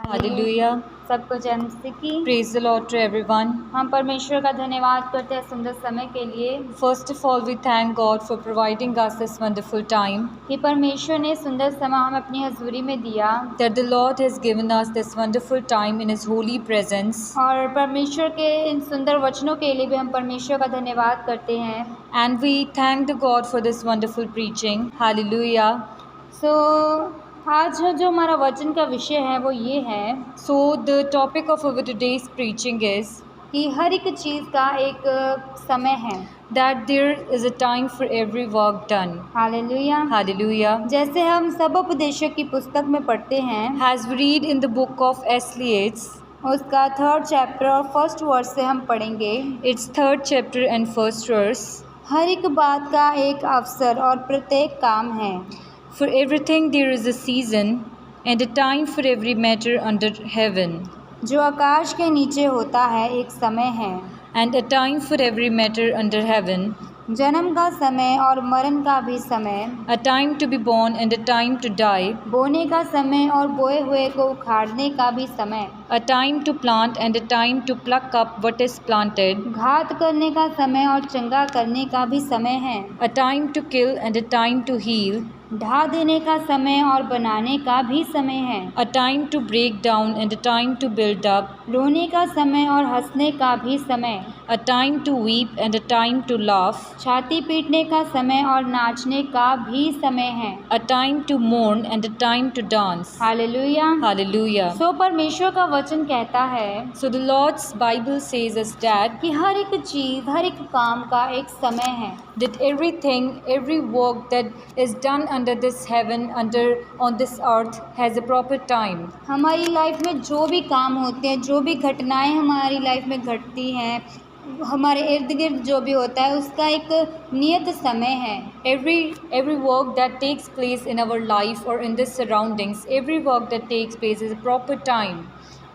Hallelujah. सबको जय मसीह की। Praise the Lord to everyone. हम परमेश्वर का धन्यवाद करते हैं सुंदर समय के लिए First of all, we thank God for providing us this wonderful time, कि परमेश्वर ने सुंदर समय हमें अपनी हजूरी में दिया that the Lord has given us this wonderful time in His holy presence. और परमेश्वर के इन सुंदर वचनों के लिए भी हम परमेश्वर का धन्यवाद करते हैं। And we thank the God for this wonderful preaching. Hallelujah. आज जो हमारा वचन का विषय है वो ये है So, the topic of our today's preaching is कि हर एक चीज़ का एक समय है। that there is a time for every work done. Hallelujah. Hallelujah. जैसे हम सब उपदेशक की पुस्तक में पढ़ते हैं As we read in the book of S.L. Yates, उसका 3rd चैप्टर और 1st वर्स से हम पढ़ेंगे। its 3rd chapter and 1st verse. हर एक बात का एक अवसर और प्रत्येक काम है। For everything there is a season and a time for every matter under heaven, जो आकाश के नीचे होता है एक समय है, and a time for every matter under heaven, जन्म का समय और मरण का भी समय, a time to be born and a time to die, बोने का समय और बोए हुए को उखाड़ने का भी समय, a time to plant and a time to pluck up what is planted, घात करने का समय और चंगा करने का भी समय है, a time to kill and a time to heal, ढा देने का समय और बनाने का भी समय है, a time to break down and a time to build up, रोने का समय और हंसने का भी समय, a time to weep and a time to laugh, छाती पीटने का समय और नाचने का भी समय है, a time to mourn and a time to dance. Hallelujah. Hallelujah. सो परमेश्वर का वचन कहता है So the Lord's Bible says us that कि हर एक चीज़ हर एक काम का एक समय है, everything, every work that is done under this heaven, on this earth, has a proper time. हमारी लाइफ में जो भी काम होते हैं, जो भी घटनाएं हमारी लाइफ में घटती हैं, हमारे इर्द गिर्द जो भी होता है उसका एक नियत समय है। Every work that takes place in our life or in this surroundings, every work that takes place is a proper time.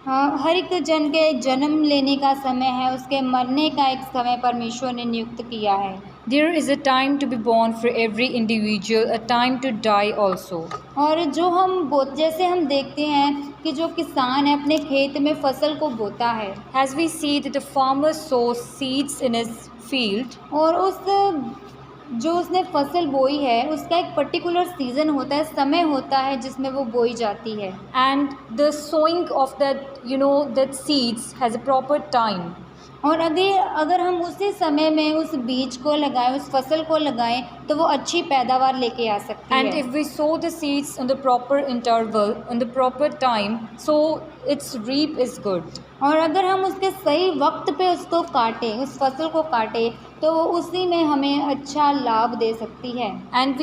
हर एक जन के जन्म लेने का समय है, उसके मरने का एक समय परमेश्वर ने नियुक्त किया है। There is a time to be born for every individual, a time to die also. और जो जैसे हम देखते हैं कि जो किसान है अपने खेत में फसल को बोता है, As we see that the farmer sows seeds in his field, और जो उसने फसल बोई है उसका एक पर्टिकुलर सीज़न होता है, समय होता है जिसमें वो बोई जाती है, and the sowing of that seeds has a proper time. और अगर हम उसी समय में उस बीज को लगाएं, उस फसल को लगाएं, तो वो अच्छी पैदावार लेके आ सकती And है। if we sow the seeds on the proper interval, on the proper time, so its reap is good. और अगर हम उसके सही वक्त पे उसको काटें, उस फसल को काटें, तो वो उसी में हमें अच्छा लाभ दे सकती है। And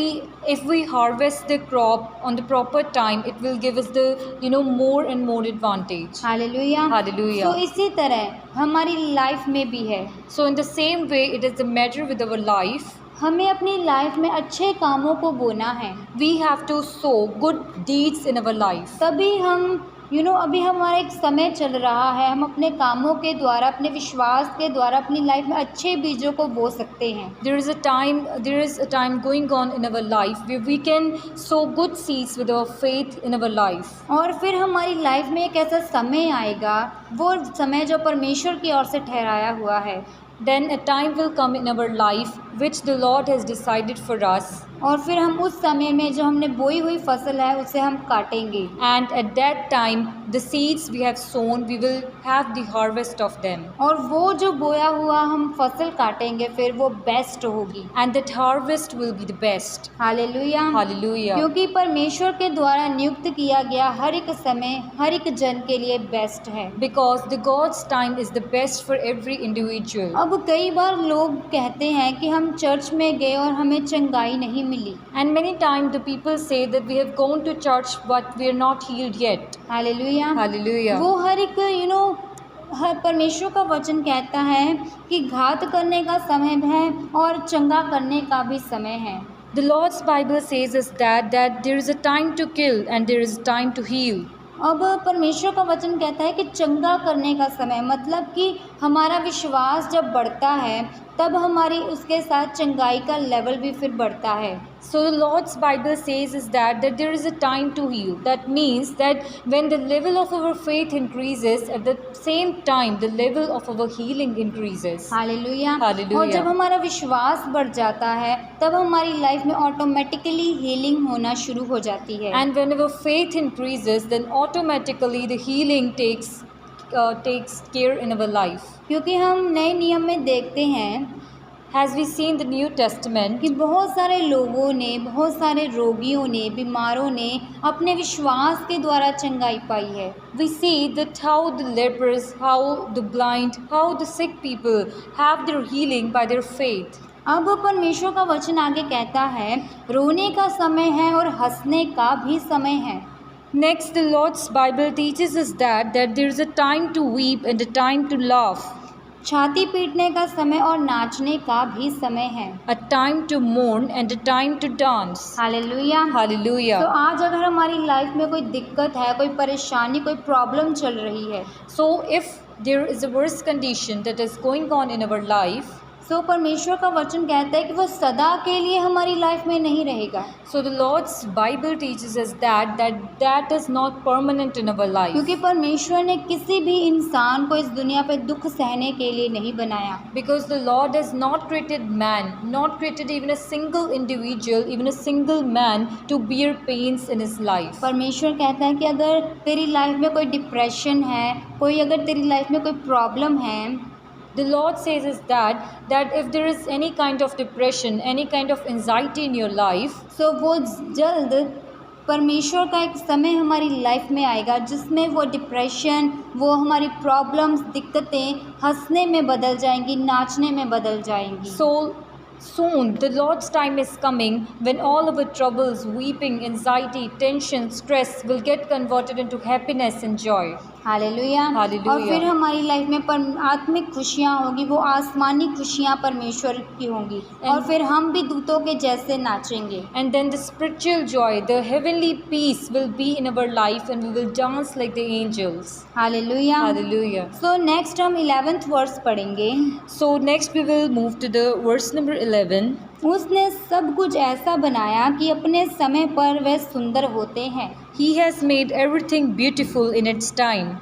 if we harvest the crop on the proper time, it will give us the more and more advantage. Hallelujah. Hallelujah. तो इसी तरह हमारी लाइफ में भी है। So in the same way, it is the matter with our life. हमें अपनी life में अच्छे कामों को बोना है, We have to sow good deeds in our life. तभी हम अभी हमारा एक समय चल रहा है, हम अपने कामों के द्वारा, अपने विश्वास के द्वारा अपनी लाइफ में अच्छे बीजों को बो सकते हैं। There is a time going on in our life where we can sow good seeds with our faith in our life. और फिर हमारी लाइफ में एक ऐसा समय आएगा, वो समय जो परमेश्वर की ओर से ठहराया हुआ है, Then a time will come in our life which the Lord has decided for us. और फिर हम उस समय में जो हमने बोई हुई फसल है उसे हम काटेंगे, And at that time, the seeds we have sown, we will have the harvest of them. और वो जो बोया हुआ हम फसल काटेंगे फिर वो बेस्ट होगी। And that harvest will be the best. Hallelujah. Hallelujah. क्योंकि परमेश्वर के द्वारा नियुक्त किया गया हर एक समय हर एक जन के लिए बेस्ट है। Because the God's time is the best for every individual. अब कई बार लोग कहते हैं कि हम चर्च में गए और हमें चंगाई नहीं मिली। And many times the people say that we have gone to church but we are not healed yet. Hallelujah. Hallelujah. वो हर एक हर परमेश्वर का वचन कहता है कि घात करने का समय है और चंगा करने का भी समय है। The Lord's Bible says us that there is a time to kill and there is a time to heal. अब परमेश्वर का वचन कहता है कि चंगा करने का समय, मतलब कि हमारा विश्वास जब बढ़ता है तब हमारी उसके साथ चंगाई का लेवल भी फिर बढ़ता है। So the Lord's Bible says is that there is a time to heal. That means that when the level of our faith increases, at the same time the level of our healing increases. Hallelujah. Hallelujah. और जब हमारा विश्वास बढ़ जाता है तब हमारी life में ऑटोमेटिकली हीलिंग होना शुरू हो जाती है। And when our faith increases, then automatically the healing takes care in our life. क्योंकि हम नए नियम में देखते हैं As we see in the New Testament, कि बहुत सारे लोगों ने, बहुत सारे रोगियों ने, बीमारों ने अपने विश्वास के द्वारा चंगाई पाई है। we see that how the lepers, how the blind, how the sick people have their healing by their faith. अब परमेश्वर का वचन आगे कहता है, रोने का समय है और हंसने का भी समय है। Next, the Lord's Bible teaches us that there is a time to weep and a time to laugh, छाती पीटने का समय और नाचने का भी समय है। a time to mourn and a time to dance. Hallelujah. Hallelujah. तो आज अगर हमारी लाइफ में कोई दिक्कत है, कोई परेशानी, कोई प्रॉब्लम चल रही है, So if there is a worse condition that is going on in our life, तो परमेश्वर का वचन कहता है कि वो सदा के लिए हमारी लाइफ में नहीं रहेगा। so the Lord's Bible teaches us that is not permanent in our life. क्योंकि परमेश्वर ने किसी भी इंसान को इस दुनिया पे दुख सहने के लिए नहीं बनाया। Because the Lord has not created man, not created even a single individual, even a single man to bear pains in his life. परमेश्वर कहता है कि अगर तेरी लाइफ में कोई डिप्रेशन है, अगर तेरी लाइफ में कोई प्रॉब्लम है, The Lord says is that if there is any kind of depression, any kind of anxiety in your life, तो वो जल्द परमेश्वर का एक समय हमारी लाइफ में आएगा जिसमें वो डिप्रेशन, वो हमारी प्रॉब्लम्स, दिक्कतें हंसने में बदल जाएंगी, नाचने में बदल जाएंगी। so soon the Lord's time is coming when all of our troubles, weeping, anxiety, tension, stress will get converted into happiness and joy. Hallelujah. Hallelujah. और फिर हमारी लाइफ में आत्मिक खुशियाँ होगी, वो आसमानी खुशियाँ परमेश्वर की होंगी, और फिर हम भी दूतों के जैसे नाचेंगे। And then the spiritual joy, the heavenly peace will be in our life and we will dance like the angels. Hallelujah. Hallelujah. So next हम 11th वर्स पढ़ेंगे। So next we will move to the verse number 11. उसने सब कुछ ऐसा बनाया कि अपने समय पर वह सुंदर होते हैं। He has made everything beautiful in its time.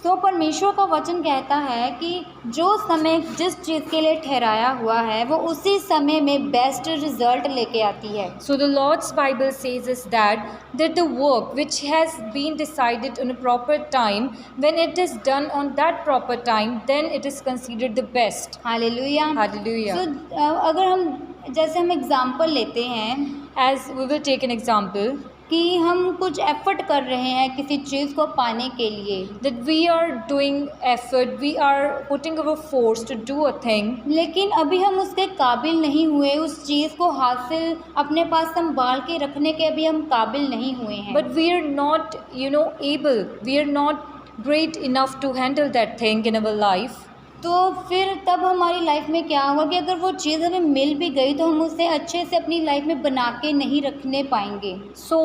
तो परमेश्वर का वचन कहता है कि जो समय जिस चीज़ के लिए ठहराया हुआ है वो उसी समय में बेस्ट रिजल्ट लेके आती है। So the Lord's Bible says is that the work which has been decided on a proper time, when it is done on that proper time, then it is considered the best. Hallelujah. Hallelujah. तो अगर हम example लेते हैं As we will take an example, कि हम कुछ effort कर रहे हैं किसी चीज़ को पाने के लिए, that we are doing effort, we are putting our force to do a thing, लेकिन अभी हम उसके काबिल नहीं हुए, उस चीज़ को हासिल अपने पास संभाल के रखने के अभी हम काबिल नहीं हुए हैं। but we are not, able, we are not great enough to handle that thing in our life. तो फिर तब हमारी लाइफ में क्या होगा कि अगर वो चीज़ हमें मिल भी गई तो हम उसे अच्छे से अपनी लाइफ में बना के नहीं रखने पाएंगे। So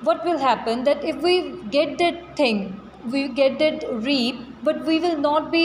what will happen that if we get that thing, we get that reap, but we will not be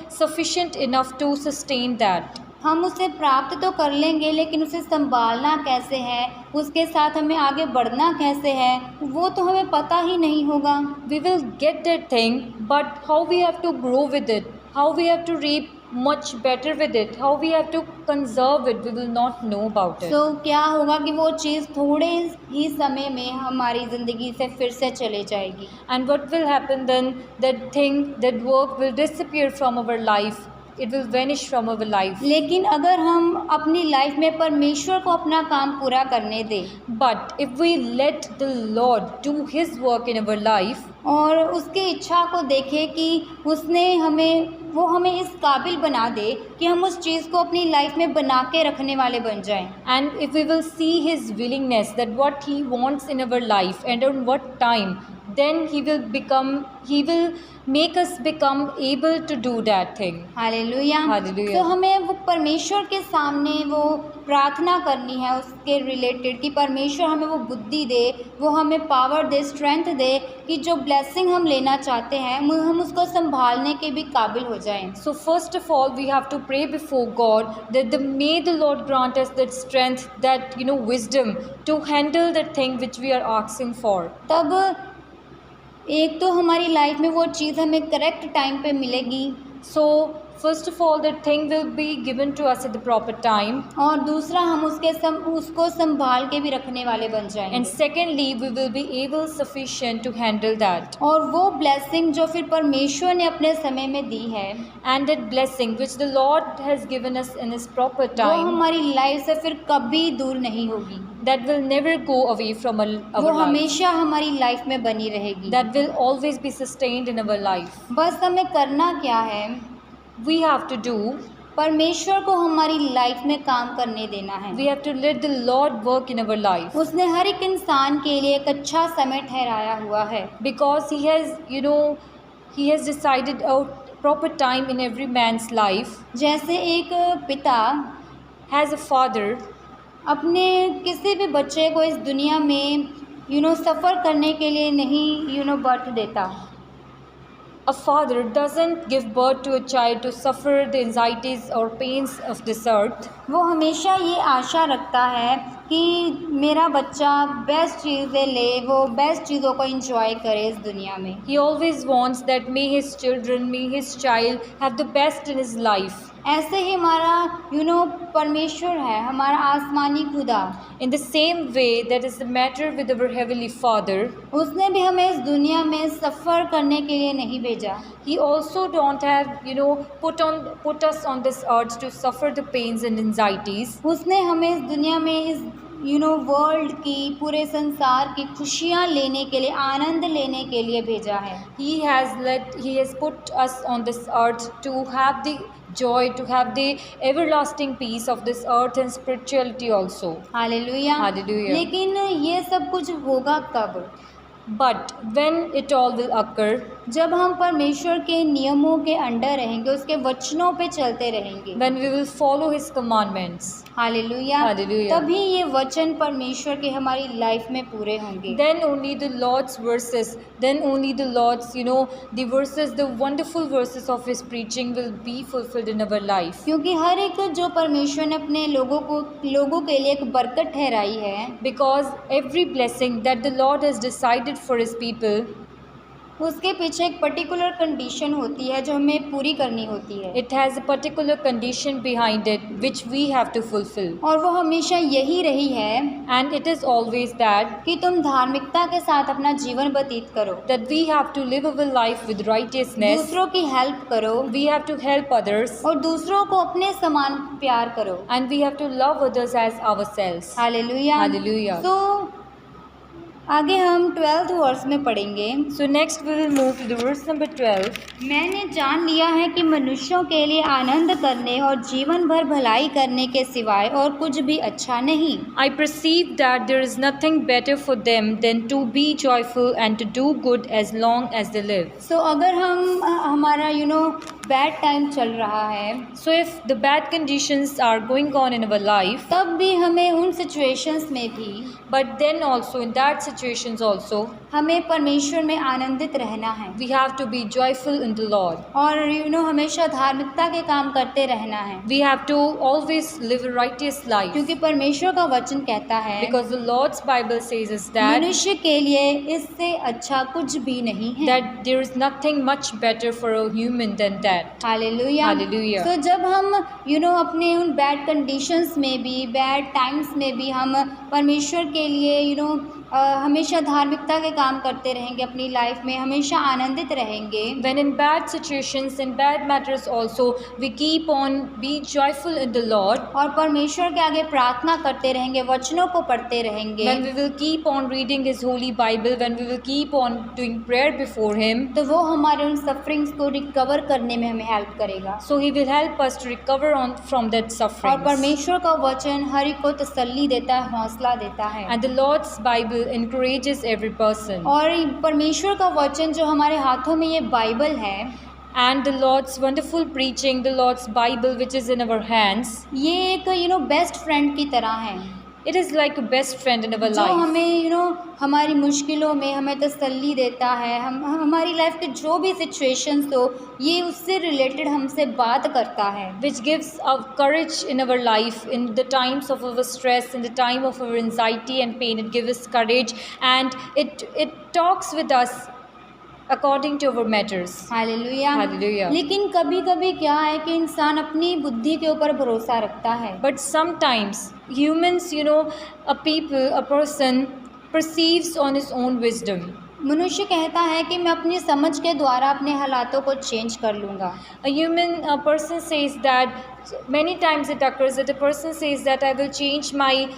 sufficient enough to sustain that. हम उसे प्राप्त तो कर लेंगे लेकिन उसे संभालना कैसे है, उसके साथ हमें आगे बढ़ना कैसे है, वो तो हमें पता ही नहीं होगा। We will get that thing, but how we have to grow with it, how we have to reap much better with it, how we have to conserve it, we will not know about it. तो क्या होगा कि वो चीज़ थोड़े ही समय में हमारी ज़िंदगी से फिर से चले जाएगी। And what will happen then, that thing, that work will disappear from our life, it will vanish from our life. लेकिन अगर हम अपनी लाइफ में परमेश्वर को अपना काम पूरा करने दें, But if we let the Lord do His work in our life, और उसकी इच्छा को देखें कि वो हमें इस काबिल बना दे कि हम उस चीज़ को अपनी लाइफ में बना के रखने वाले बन जाएं, and if we will see His willingness, that what He wants in our life and on what time, then he will make us become able to do that thing. Hallelujah. Hallelujah. तो हमें वो परमेश्वर के सामने वो प्रार्थना करनी है उसके रिलेटेड कि परमेश्वर हमें वो बुद्धि दे, वो हमें पावर दे, स्ट्रेंथ दे कि जो ब्लेसिंग हम लेना चाहते हैं हम उसको संभालने के भी काबिल हो जाएं। So first of all, we have to pray before God that may the Lord grant us that strength, that wisdom to handle the thing which we are asking for. तब एक तो हमारी लाइफ में वो चीज़ हमें करेक्ट टाइम पे मिलेगी, So first of all, that thing will be given to us at the proper time. और दूसरा हम उसको संभाल के भी रखने वाले बन And जाएंगे, secondly, we will be able sufficient to handle that. और वो ब्लेसिंग जो फिर परमेश्वर ने अपने समय में दी है And that blessing which the Lord has given us in His proper वो time, हमारी लाइफ से फिर कभी दूर नहीं होगी, that will never go away from our वो life. हमेशा हमारी लाइफ में बनी रहेगी। That will always be sustained in our life. बस हमें करना क्या है, We have to do, परमेश्वर को हमारी लाइफ में काम करने देना है। we have to let the Lord work in our life. उसने हर एक इंसान के लिए एक अच्छा समय ठहराया हुआ है, Because He has decided a proper time in every man's life. जैसे एक पिता As a father, अपने किसी भी बच्चे को इस दुनिया में सफ़र करने के लिए नहीं बर्थ देता, a father doesn't give birth to a child to suffer the anxieties or pains of this earth. वो हमेशा ये आशा रखता है कि मेरा बच्चा बेस्ट चीज़ें ले, वो बेस्ट चीज़ों को एंजॉय करे इस दुनिया में। He always wants that may his child have the best in his life. ऐसे ही हमारा परमेश्वर है, हमारा आसमानी खुदा, In the same way, that is the matter with our Heavenly Father. उसने भी हमें इस दुनिया में सफ़र करने के लिए नहीं भेजा, He also don't have put us on this earth to suffer the pains and anxieties. उसने हमें इस दुनिया में इस वर्ल्ड की, पूरे संसार की खुशियाँ लेने के लिए, आनंद लेने के लिए भेजा है। He has put us on this earth to have the joy, to have the everlasting peace of this earth and spirituality also. Hallelujah. Hallelujah. लेकिन ये सब कुछ होगा कब? But when it all will occur, जब हम परमेश्वर के नियमों के अंडर रहेंगे, उसके वचनों पे चलते रहेंगे। when we will follow His commandments, hallelujah. Hallelujah. तभी ये वचन परमेश्वर के हमारी लाइफ में पूरे होंगे। then only the Lord's verses, the verses, the wonderful verses of His preaching will be fulfilled in our life. क्योंकि हर एक जो परमेश्वर ने अपने लोगों के लिए एक बरकत ठहराई है, Because every blessing that the Lord has decided for His people, उसके पीछे एक पर्टिकुलर कंडीशन होती है जो हमें पूरी करनी होती है, it has a particular condition behind it which we have to fulfill. और वो हमेशा यही रही है And it is always that कि तुम धार्मिकता के साथ अपना जीवन व्यतीत करो, we have to live our life with righteousness. दूसरों की हेल्प करो, We have to help others. और दूसरों को अपने समान प्यार करो। And we have to love others as ourselves. Hallelujah. Hallelujah. तो आगे हम 12th वर्स में पढ़ेंगे। So next we will move to the verse number 12. मैंने जान लिया है कि मनुष्यों के लिए आनंद करने और जीवन भर भलाई करने के सिवाय और कुछ भी अच्छा नहीं। I perceive that there is nothing better for them than to be joyful and to do good as long as they live. So अगर हमारा बैड टाइम चल रहा है, So if the bad conditions are going on in our life, तब भी हमें उन situations में भी but then also in that situations also, हमें परमेश्वर में आनंदित रहना है, we have to be joyful in the Lord. और हमेशा धार्मिकता के काम करते रहना है, We have to always live a righteous life. क्योंकि परमेश्वर का वचन कहता है Because the Lord's Bible says is that मनुष्य के लिए इससे अच्छा कुछ भी नहीं है। that there is nothing much better for a human than that. Hallelujah. Hallelujah. तो जब हम अपने उन बैड कंडीशंस में भी, बैड टाइम्स में भी हम परमेश्वर के लिए हमेशा धार्मिकता के काम करते रहेंगे, अपनी लाइफ में हमेशा आनंदित रहेंगे। When in bad situations, in bad matters also, we keep on be joyful in the Lord. और परमेश्वर के आगे प्रार्थना करते रहेंगे, वचनों को पढ़ते रहेंगे, When we will keep on reading His holy Bible, when we will keep on doing prayer before Him, तो वो हमारे उन सफरिंग्स को रिकवर करने में हमें हेल्प करेगा। so He will help us to recover from that और suffering. परमेश्वर का वचन हर एक को तसल्ली देता है, हौसला देता है। And the Lord's Bible Bible encourages every person. और परमेश्वर का वचन जो हमारे हाथों में ये बाइबल है, And the Lord's wonderful preaching, the Lord's Bible which is in our hands, ये एक बेस्ट फ्रेंड की तरह है, it is like a best friend in our जो life, हमें हमारी मुश्किलों में हमें तसल्ली देता है। हम हमारी लाइफ के जो भी सिचुएशंस हो, ये उससे रिलेटेड हमसे बात करता है, which gives our courage in our life in the times of our stress, in the time of our anxiety and pain. It gives us courage, and it talks with us according to our matters. Hallelujah. Hallelujah. लेकिन कभी कभी क्या है कि इंसान अपनी बुद्धि के ऊपर भरोसा रखता है, But sometimes humans, a person perceives on his own wisdom. मनुष्य कहता है कि मैं अपनी समझ के द्वारा अपने हालातों को चेंज कर लूँगा। A person says that many times it occurs that a person says that I will change my,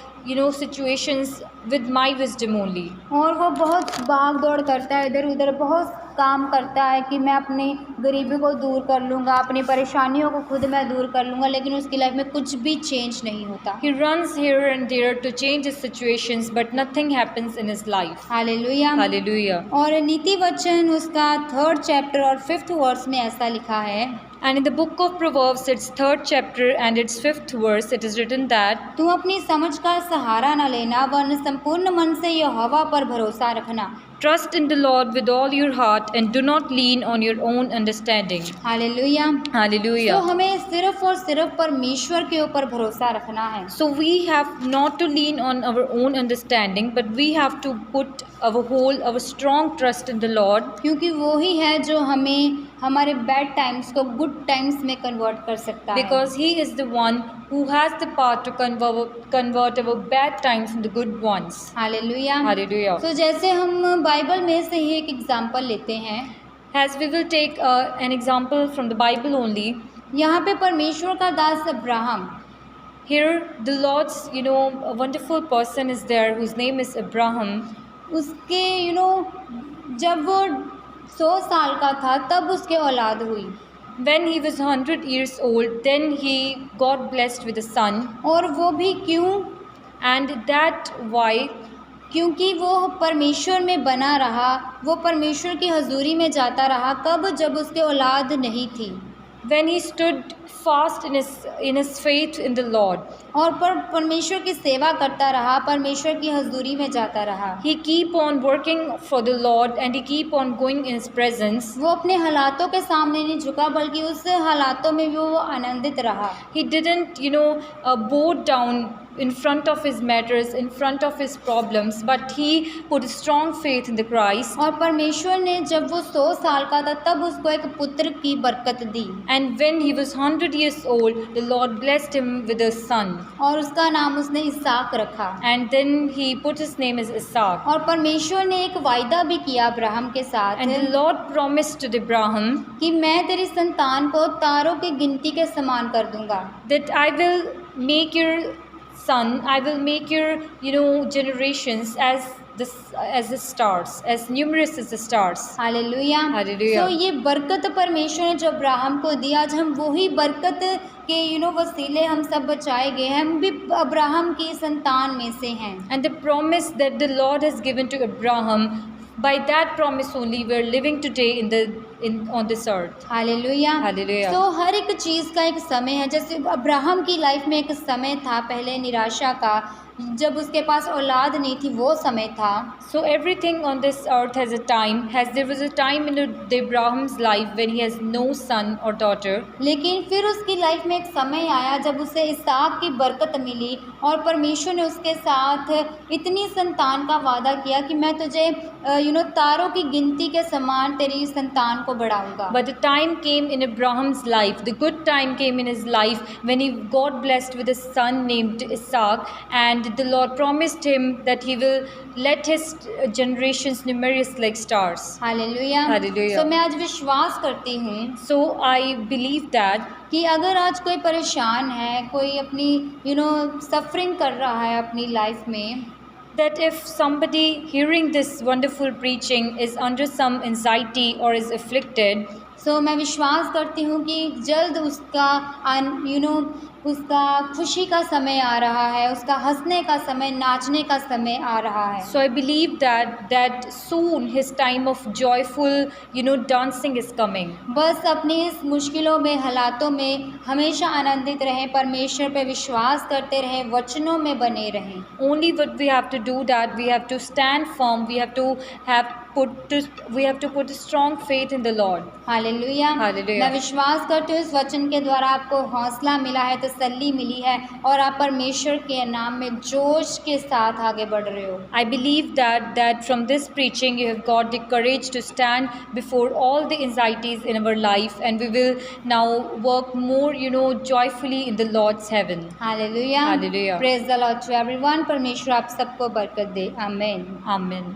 situations with my wisdom only. और वो बहुत भाग दौड़ करता है, इधर उधर बहुत काम करता है कि मैं अपनी गरीबी को दूर कर लूँगा, अपनी परेशानियों को खुद मैं दूर कर लूँगा, लेकिन उसकी लाइफ में कुछ भी चेंज नहीं होता। He runs here and there to change his situations, but nothing happens in his life. Hallelujah. Hallelujah. और नीति वचन उसका 3rd चैप्टर और 5th वर्स में ऐसा लिखा है, And in the book of Proverbs, its 3rd chapter and its 5th verse, it is written that तू अपनी समझ का सहारा न लेना, वरन संपूर्ण मन से यहोवा पर भरोसा रखना। trust in the Lord with all your heart and do not lean on your own understanding. Hallelujah. Hallelujah. तो हमें सिर्फ और सिर्फ परमेश्वर के ऊपर भरोसा रखना है। So we have not to lean on our own understanding, but we have to put our strong trust in the Lord, क्योंकि वो ही है जो हमें हमारे बैड टाइम्स को गुड टाइम्स में कन्वर्ट कर सकता है। because He is the one who has the power to convert our bad times into good ones. Hallelujah. Hallelujah. तो जैसे हम बाइबल में से ही एक एग्जांपल लेते हैं, As we will take an example from the Bible only, यहाँ पे परमेश्वर का दास Abraham, here the Lord's, a wonderful person is there whose name is Abraham. उसके जब वो 100 साल का था तब उसके औलाद हुई, When he was 100 years old, then he got blessed with a son. और वो भी क्यों? And that why? क्योंकि वो परमेश्वर में बना रहा, वो परमेश्वर की हजूरी में जाता रहा। कब? जब उसके औलाद नहीं थी। When he stood fast in his faith in the Lord. और परमेश्वर की सेवा करता रहा, परमेश्वर की हजूरी में जाता रहा। He keep on working for the Lord and he keep on going in his presence. वो अपने हालातों के सामने नहीं झुका, बल्कि उस हालातों में भी वो आनंदित रहा। He didn't, bow down in front of his matters, in front of his problems, but he put strong faith in the Christ. और परमेश्वर ने जब वो 100 साल का था तब उसको एक पुत्र की बरकत दी, And when he was 100 years old, the Lord blessed him with a son. और उसका नाम उसने इसहाक रखा। And then he put his name as Isaac. और परमेश्वर ने एक वायदा भी किया अब्राहम के साथ And the Lord promised to Abraham कि मैं तेरी संतान को तारों की गिनती के समान कर दूंगा। that I will make your son, I will make your, generations as the stars, as numerous as the stars. Hallelujah. Hallelujah. तो ये बरकत परमेश्वर ने जो अब्राहम को दिया, आज हम वही बरकत के वसीले हम सब बचाए गए हैं, हम भी अब्राहम की संतान में से हैं। And the promise that the Lord has given to Abraham, by that promise only we are living today on this earth. Hallelujah. Hallelujah. तो हर एक चीज़ का एक समय है। जैसे अब्राहम की लाइफ में एक समय था पहले निराशा का, जब उसके पास औलाद नहीं थी, वो समय था। So everything on this earth has a time. There was a time in the Abraham's life when he has no son or daughter. लेकिन फिर उसकी लाइफ में एक समय आया जब उसे इसहाक की बरकत मिली और परमेश्वर ने उसके साथ इतनी संतान का वादा किया कि मैं तुझे तारों की गिनती के समान तेरी संतान को बढ़ाऊंगा। But the time came in Abraham's life, the good time came in his life when he got blessed with a son named Isaac, and the Lord promised him that he will let his generations numerous like stars. Hallelujah. Hallelujah. तो मैं आज विश्वास करती हूँ So I believe that कि अगर आज कोई परेशान है, कोई अपनी सफरिंग कर रहा है अपनी लाइफ में, that if somebody hearing this wonderful preaching is under some anxiety or is afflicted, सो मैं विश्वास करती हूँ कि जल्द उसका उसका खुशी का समय आ रहा है, उसका हंसने का समय, नाचने का समय आ रहा है। So I believe that soon his time of joyful, dancing is coming. बस अपनी इस मुश्किलों में, हालातों में हमेशा आनंदित रहें, परमेश्वर पे विश्वास करते रहें, वचनों में बने रहें। Only what we have to do, that we have to stand firm, we have to put a strong faith in the Lord. Hallelujah. Hallelujah. मैं विश्वास करती हूँ इस वचन के द्वारा आपको हौसला मिला है, तसल्ली मिली है और आप परमेश्वर के नाम में जोश के साथ आगे बढ़ रहे हो। I believe that from this preaching you have got the courage to stand before all the anxieties in our life, and we will now work more, joyfully in the Lord's heaven. Hallelujah. Hallelujah. Praise the Lord to everyone. परमेश्वर आप सबको बरकत दे। आमीन। Amen.